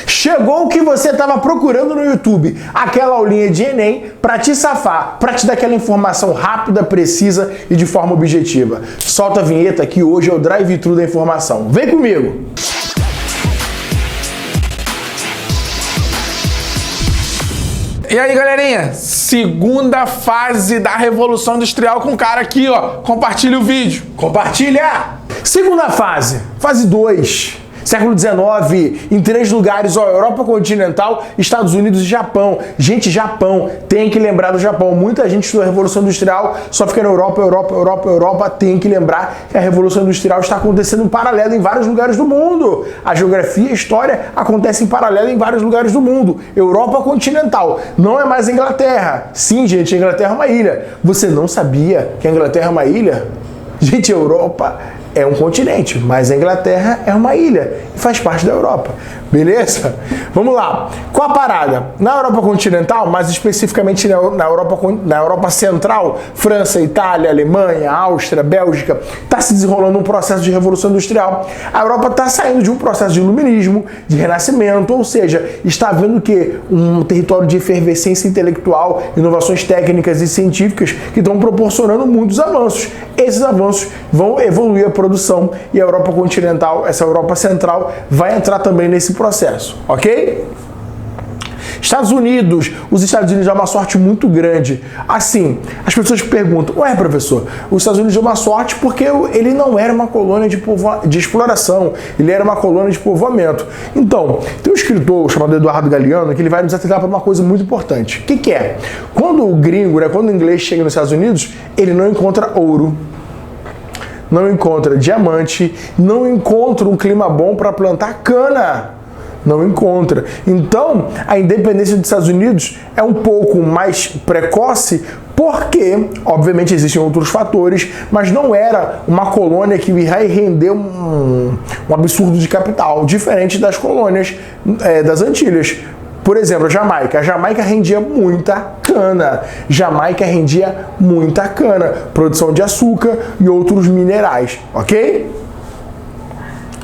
Chegou o que você estava procurando no YouTube, aquela aulinha de Enem para te safar, para te dar aquela informação rápida, precisa e de forma objetiva. Solta a vinheta que hoje é o drive-thru da informação. Vem comigo! E aí, galerinha? Segunda fase da Revolução Industrial com o cara aqui, ó. Compartilha o vídeo. Compartilha! Segunda fase, fase 2. Século XIX, em 3 lugares, ó, Europa continental, Estados Unidos e Japão. Gente, Japão, tem que lembrar do Japão. Muita gente estuda a Revolução Industrial, só fica na Europa, tem que lembrar que a Revolução Industrial está acontecendo em paralelo em vários lugares do mundo. A geografia e a história acontecem em paralelo em vários lugares do mundo. Europa continental, não é mais a Inglaterra. Sim, gente, a Inglaterra é uma ilha. Você não sabia que a Inglaterra é uma ilha? Gente, a Europa é um continente, mas a Inglaterra é uma ilha e faz parte da Europa. Beleza? Vamos lá. Qual a parada? Na Europa continental, mais especificamente na Europa central, França, Itália, Alemanha, Áustria, Bélgica, está se desenrolando um processo de revolução industrial. A Europa está saindo de um processo de iluminismo, de renascimento, ou seja, está vendo que um território de efervescência intelectual, inovações técnicas e científicas que estão proporcionando muitos avanços. Esses avanços vão evoluir a produção e a Europa continental, essa Europa central, vai entrar também nesse processo, ok? Estados Unidos, os Estados Unidos dão uma sorte muito grande. Assim, as pessoas perguntam, ué, professor, os Estados Unidos deu uma sorte porque ele não era uma colônia de exploração, ele era uma colônia de povoamento. Então, tem um escritor chamado Eduardo Galeano que ele vai nos atentar para uma coisa muito importante. O que é? Quando o gringo, quando o inglês chega nos Estados Unidos, ele não encontra ouro, não encontra diamante, não encontra um clima bom para plantar cana. Não encontra. Então, a independência dos Estados Unidos é um pouco mais precoce porque, obviamente, existem outros fatores, mas não era uma colônia que vai render um absurdo de capital, diferente das colônias das Antilhas. Por exemplo, a Jamaica. A Jamaica rendia muita cana. Jamaica rendia muita cana. Produção de açúcar e outros minerais, ok?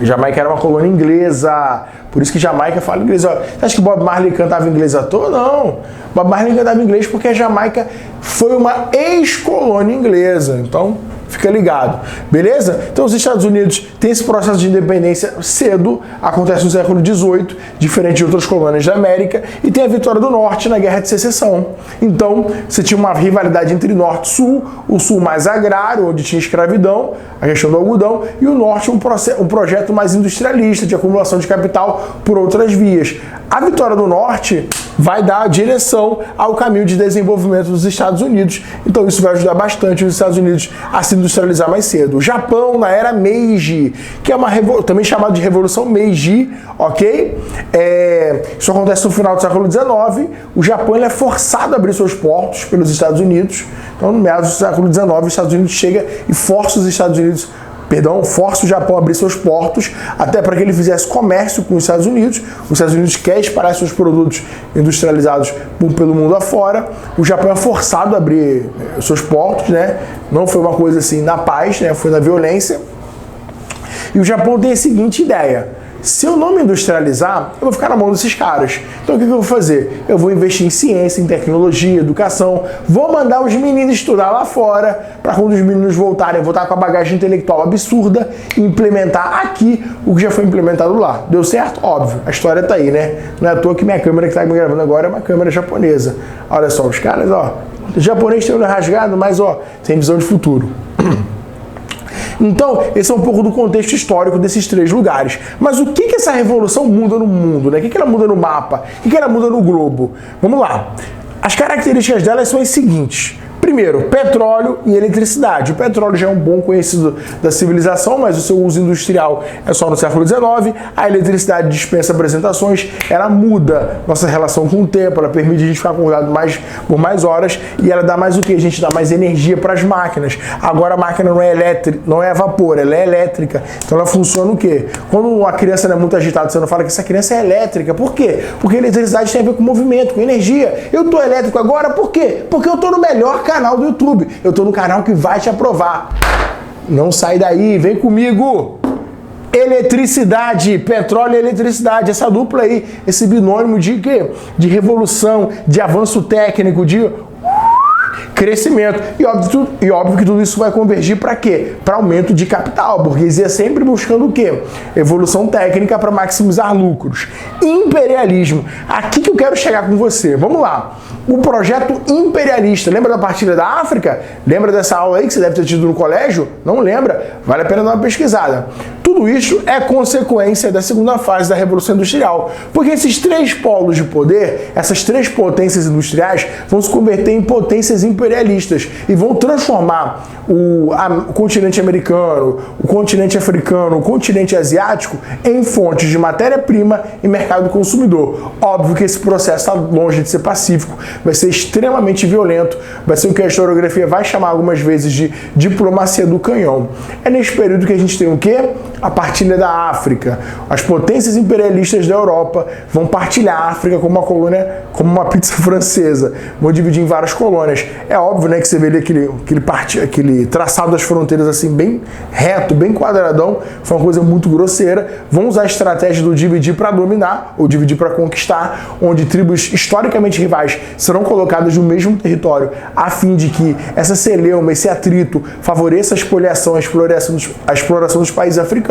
Jamaica era uma colônia inglesa. Por isso que Jamaica fala inglês. Você acha que Bob Marley cantava inglês à toa? Não. Bob Marley cantava inglês porque a Jamaica foi uma ex-colônia inglesa. Então, fica ligado. Beleza? Então, os Estados Unidos têm esse processo de independência cedo, acontece no século XVIII, diferente de outras colônias da América, e tem a vitória do Norte na Guerra de Secessão. Então, você tinha uma rivalidade entre Norte e Sul, o Sul mais agrário, onde tinha escravidão, a questão do algodão, e o Norte um projeto mais industrialista, de acumulação de capital por outras vias. A vitória do Norte vai dar a direção ao caminho de desenvolvimento dos Estados Unidos. Então isso vai ajudar bastante os Estados Unidos a se industrializar mais cedo. O Japão, na era Meiji, que é também chamado de Revolução Meiji, ok? Isso acontece no final do século XIX. O Japão é forçado a abrir seus portos pelos Estados Unidos. Então, no meados do século XIX, os Estados Unidos chega e força o Japão a abrir seus portos, até para que ele fizesse comércio com os Estados Unidos. Os Estados Unidos querem espalhar seus produtos industrializados pelo mundo afora. O Japão é forçado a abrir seus portos, né? Não foi uma coisa assim na paz, né? Foi na violência. E o Japão tem a seguinte ideia: se eu não me industrializar, eu vou ficar na mão desses caras. Então o que eu vou fazer? Eu vou investir em ciência, em tecnologia, educação, vou mandar os meninos estudar lá fora, para quando os meninos voltarem com a bagagem intelectual absurda e implementar aqui o que já foi implementado lá. Deu certo? Óbvio, a história tá aí, né? Não é à toa que minha câmera que tá me gravando agora é uma câmera japonesa. Olha só, os caras, ó, o japonês tem olho rasgado, mas ó, tem visão de futuro. Então, esse é um pouco do contexto histórico desses 3 lugares. Mas o que essa revolução muda no mundo, né? O que ela muda no mapa? O que ela muda no globo? Vamos lá. As características dela são as seguintes. Primeiro, petróleo e eletricidade. O petróleo já é um bom conhecido da civilização, mas o seu uso industrial é só no século XIX. A eletricidade dispensa apresentações, ela muda nossa relação com o tempo, ela permite a gente ficar acordado por mais horas e ela dá mais o que? A gente dá mais energia para as máquinas. Agora a máquina não é elétrica, não é a vapor, ela é elétrica. Então ela funciona o quê? Quando uma criança não é muito agitada, você não fala que essa criança é elétrica. Por quê? Porque a eletricidade tem a ver com movimento, com energia. Eu tô elétrico agora, por quê? Porque eu tô no melhor canal do YouTube. Eu tô no canal que vai te aprovar. Não sai daí, vem comigo. Eletricidade, petróleo e eletricidade, essa dupla aí, esse binômio de quê? De revolução, de avanço técnico, de crescimento. E óbvio que tudo isso vai convergir para quê? Para aumento de capital. A burguesia sempre buscando o quê? Evolução técnica para maximizar lucros. Imperialismo. Aqui que eu quero chegar com você. Vamos lá. O projeto imperialista. Lembra da partilha da África? Lembra dessa aula aí que você deve ter tido no colégio? Não lembra? Vale a pena dar uma pesquisada. Tudo isso é consequência da segunda fase da Revolução Industrial. Porque esses três polos de poder, essas três potências industriais, vão se converter em potências imperialistas e vão transformar o continente americano, o continente africano, o continente asiático em fontes de matéria-prima e mercado consumidor. Óbvio que esse processo está longe de ser pacífico, vai ser extremamente violento, vai ser o que a historiografia vai chamar algumas vezes de diplomacia do canhão. É nesse período que a gente tem o quê? A partilha da África. As potências imperialistas da Europa vão partilhar a África como uma colônia, como uma pizza francesa. Vão dividir em várias colônias. É óbvio, né, que você vê ali aquele traçado das fronteiras assim, bem reto, bem quadradão. Foi uma coisa muito grosseira. Vão usar a estratégia do dividir para dominar, ou dividir para conquistar, onde tribos historicamente rivais serão colocadas no mesmo território, a fim de que essa celeuma, esse atrito, favoreça a espoliação, a exploração dos países africanos.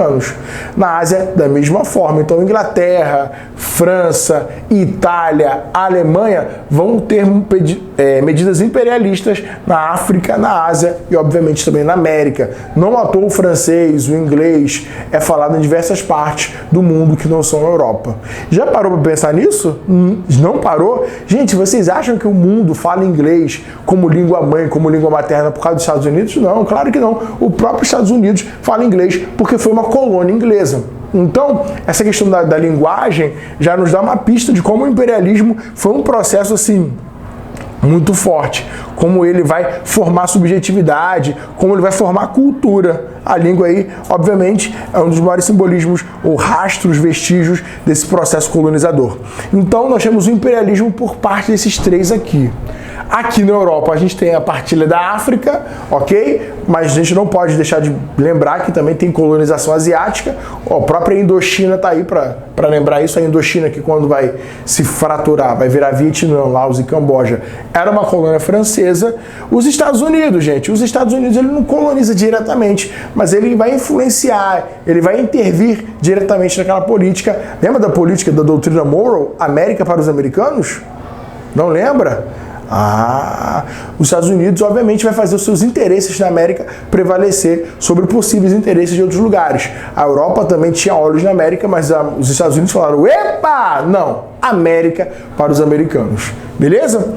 Na Ásia, da mesma forma. Então, Inglaterra, França, Itália, Alemanha vão ter medidas imperialistas na África, na Ásia e, obviamente, também na América. Não à toa o francês, o inglês é falado em diversas partes do mundo que não são a Europa. Já parou para pensar nisso? Não parou? Gente, vocês acham que o mundo fala inglês como língua mãe, como língua materna por causa dos Estados Unidos? Não, claro que não. O próprio Estados Unidos fala inglês porque foi uma colônia inglesa. Então, essa questão da linguagem já nos dá uma pista de como o imperialismo foi um processo assim muito forte, como ele vai formar subjetividade, como ele vai formar cultura. A língua aí, obviamente, é um dos maiores simbolismos ou rastros, vestígios desse processo colonizador. Então, nós temos o imperialismo por parte desses três aqui. Aqui na Europa a gente tem a partilha da África, ok? Mas a gente não pode deixar de lembrar que também tem colonização asiática. A própria Indochina está aí para lembrar isso. A Indochina, que quando vai se fraturar, vai virar Vietnã, Laos e Camboja, era uma colônia francesa. Os Estados Unidos, gente, os Estados Unidos ele não coloniza diretamente, mas ele vai influenciar, ele vai intervir diretamente naquela política. Lembra da política da doutrina Monroe, América para os americanos? Não lembra? Os Estados Unidos, obviamente, vai fazer os seus interesses na América prevalecer sobre possíveis interesses de outros lugares. A Europa também tinha olhos na América, mas os Estados Unidos falaram, epa, não, América para os americanos. Beleza?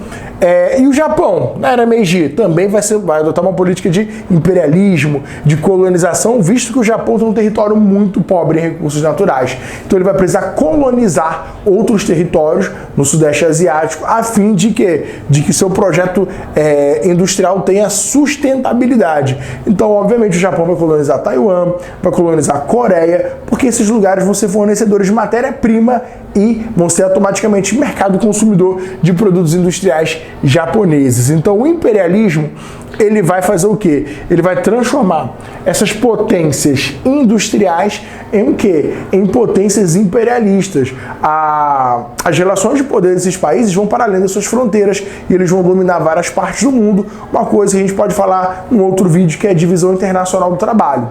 E o Japão, na era Meiji, também vai adotar uma política de imperialismo, de colonização, visto que o Japão tem um território muito pobre em recursos naturais. Então ele vai precisar colonizar outros territórios no Sudeste Asiático, a fim de que seu projeto industrial tenha sustentabilidade. Então, obviamente, o Japão vai colonizar Taiwan, vai colonizar a Coreia, porque esses lugares vão ser fornecedores de matéria-prima e vão ser automaticamente mercado consumidor de produtos industriais japoneses. Então, o imperialismo, ele vai fazer o quê? Ele vai transformar essas potências industriais em o quê? Em potências imperialistas. As relações de poder desses países vão para além das suas fronteiras e eles vão dominar várias partes do mundo. Uma coisa que a gente pode falar em um outro vídeo, que é a divisão internacional do trabalho.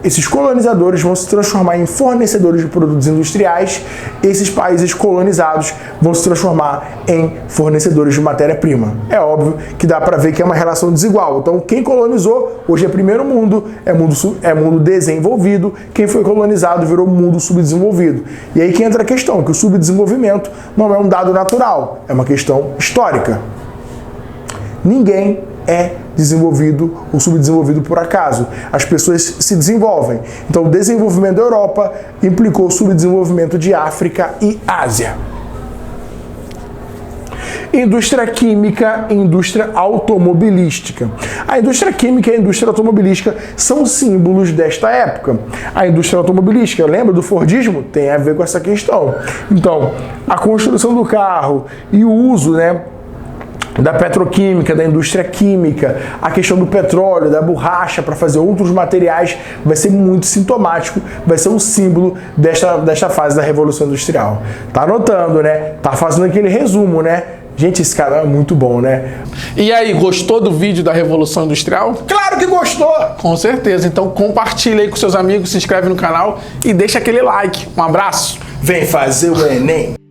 Esses colonizadores vão se transformar em fornecedores de produtos industriais, esses países colonizados vão se transformar em fornecedores de matéria-prima. É óbvio que dá para ver que é uma relação desigual. Então, quem colonizou hoje é primeiro mundo, é mundo desenvolvido, quem foi colonizado virou mundo subdesenvolvido. E aí que entra a questão, que o subdesenvolvimento não é um dado natural, é uma questão histórica. Ninguém é desenvolvido ou subdesenvolvido por acaso. As pessoas se desenvolvem. Então, o desenvolvimento da Europa implicou o subdesenvolvimento de África e Ásia. Indústria química e indústria automobilística. A indústria química e a indústria automobilística são símbolos desta época. A indústria automobilística, lembra do Fordismo? Tem a ver com essa questão. Então, a construção do carro e o uso, da petroquímica, da indústria química, a questão do petróleo, da borracha para fazer outros materiais, vai ser muito sintomático, vai ser um símbolo desta fase da Revolução Industrial. Tá anotando, né? Tá fazendo aquele resumo, né? Gente, esse cara é muito bom, né? E aí, gostou do vídeo da Revolução Industrial? Claro que gostou! Com certeza. Então compartilha aí com seus amigos, se inscreve no canal e deixa aquele like. Um abraço! Vem fazer o Enem!